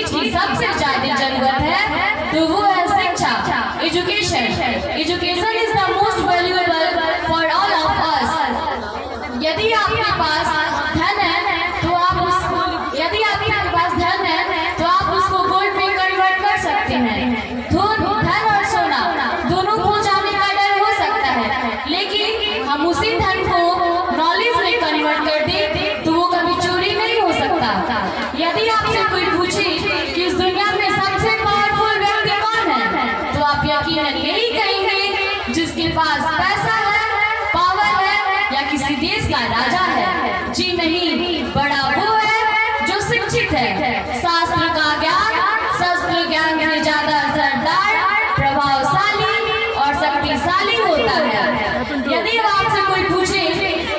चीज की सबसे ज्यादा जरूरत है तो वो है शिक्षा, education. Education is the most valuable for all of us. यदि आपके पास धन है तो आप उसको गोल्ड में कन्वर्ट कर सकते हैं। धन और सोना दोनों खो जाने का डर हो सकता है, लेकिन हम उसी धन को नॉलेज में कन्वर्ट कर दें तो वो कभी चोरी नहीं हो सकता। यदि आपसे कोई पूछे कि इस दुनिया में सबसे पावरफुल व्यक्ति कौन है, तो आप यकीनन यही कहेंगे जिसके पास पैसा है, पावर है या किसी देश का राजा है। जी नहीं, बड़ा वो है जो शिक्षित है। शास्त्र का ज्ञान शस्त्र ज्ञान से ज्यादा असरदार, प्रभावशाली और शक्तिशाली होता है। यदि आपसे कोई पूछे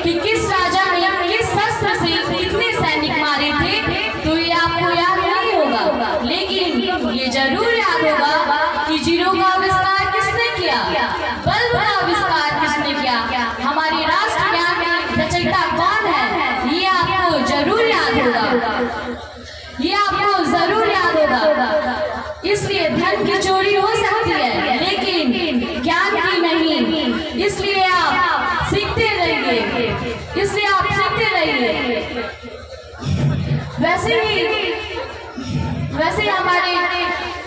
कि किस राजा ने किस शस्त्र से कितने सैनिक मारे थे, तो ये आपको याद नहीं होगा, लेकिन ये जरूर याद होगा कि जीरो का आविष्कार किसने किया, बल्ब का आविष्कार किसने किया, हमारे राष्ट्र ज्ञान के रचयिता कौन है, ये आपको जरूर याद होगा। ये आपको जरूर याद होगा। इसलिए धन की चोरी हो सकती है, लेकिन ज्ञान की नहीं। इसलिए आप सीखते रहिए, वैसे हमारे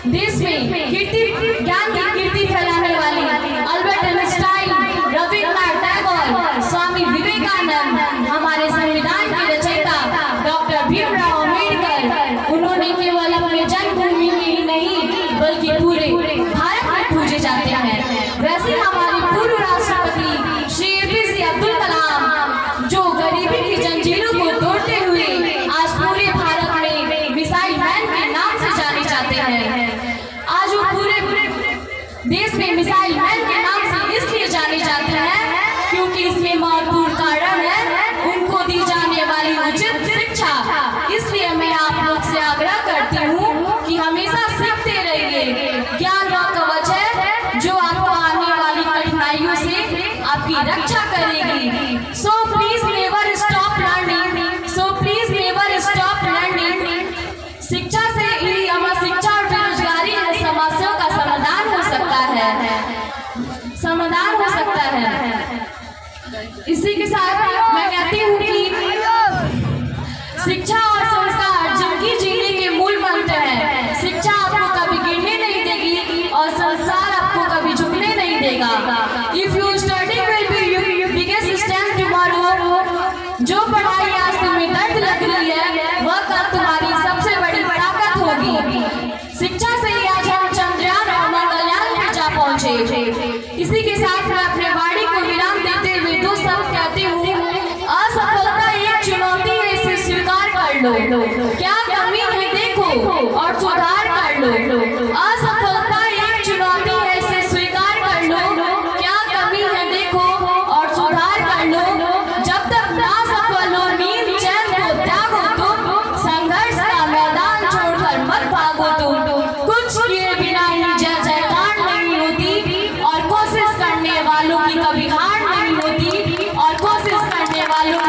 देश में ज्ञान की कीर्ति फैलाने वाली अल्बर्ट आइंस्टाइन, रविन्द्रनाथ टैगोर, स्वामी विवेकानंद, हमारे संविधान के रचयिता डॉक्टर भीमराव अम्बेडकर, उन्होंने केवल अपने जन्मभूमि में ही नहीं बल्कि पूरे भारत में पूजे जाते हैं। वैसे हमारे पूर्व राष्ट्रपति श्री APJ अब्दुल कलाम, जो गरीबी की जंजीरों को तोड़ते हुए आज पूरे भारत में मिसाइल मैन के नाम से जाने जाते हैं। आज वो पूरे देश में मिसाइल मैन के नाम से इसलिए जाने जाते हैं क्योंकि इसमें महत्वपूर्ण कारण है उनको दी जाने वाली उचित शिक्षा। इसलिए मैं आप लोग से आग्रह करती हूँ कि हमेशा सीखते रहिए। ज्ञान का कवच है जो आपको आने वाली कठिनाइयों से आपकी रक्षा करेगी। So please never stop learning, शिक्षा से ही शिक्षा और बेरोजगारी जैसी समस्याओं का समाधान हो सकता है। इसी के साथ मैं कहती हूँ कि शिक्षा और संस्कार जिंदगी जीने के मूल मंत्र हैं। शिक्षा आपको कभी गिरने नहीं देगी और संस्कार आपको कभी झुकने नहीं देगा। If you study will be your biggest strength tomorrow. जो पढ़ाई आज तुम्हें दर्द लग रही है, वह कल तुम्हारी सबसे बड़ी ताकत होगी। शिक्षा से ही आज हम चंद्रयान और मंगलयान पे जा पहुंचे। इसी के साथ मैं अपने वाणी को विराम देते हुए दो शब्द कहती हूँ, असफलता एक चुनौती है, इसे स्वीकार कर लो। क्या कमी है देखो और सुधार कर लो। असफलता एक चुनौती है, इसे स्वीकार कर लो। क्या कमी है देखो और सुधार कर लो। जब तक ना सफल हो नींद चैन को त्यागो तुम, संघर्ष का मैदान छोड़कर मत भागो तुम। कुछ किए बिना ही जय जयकार नहीं होती और कोशिश करने वालों की कभी हार नहीं होती और कोशिश करने वालों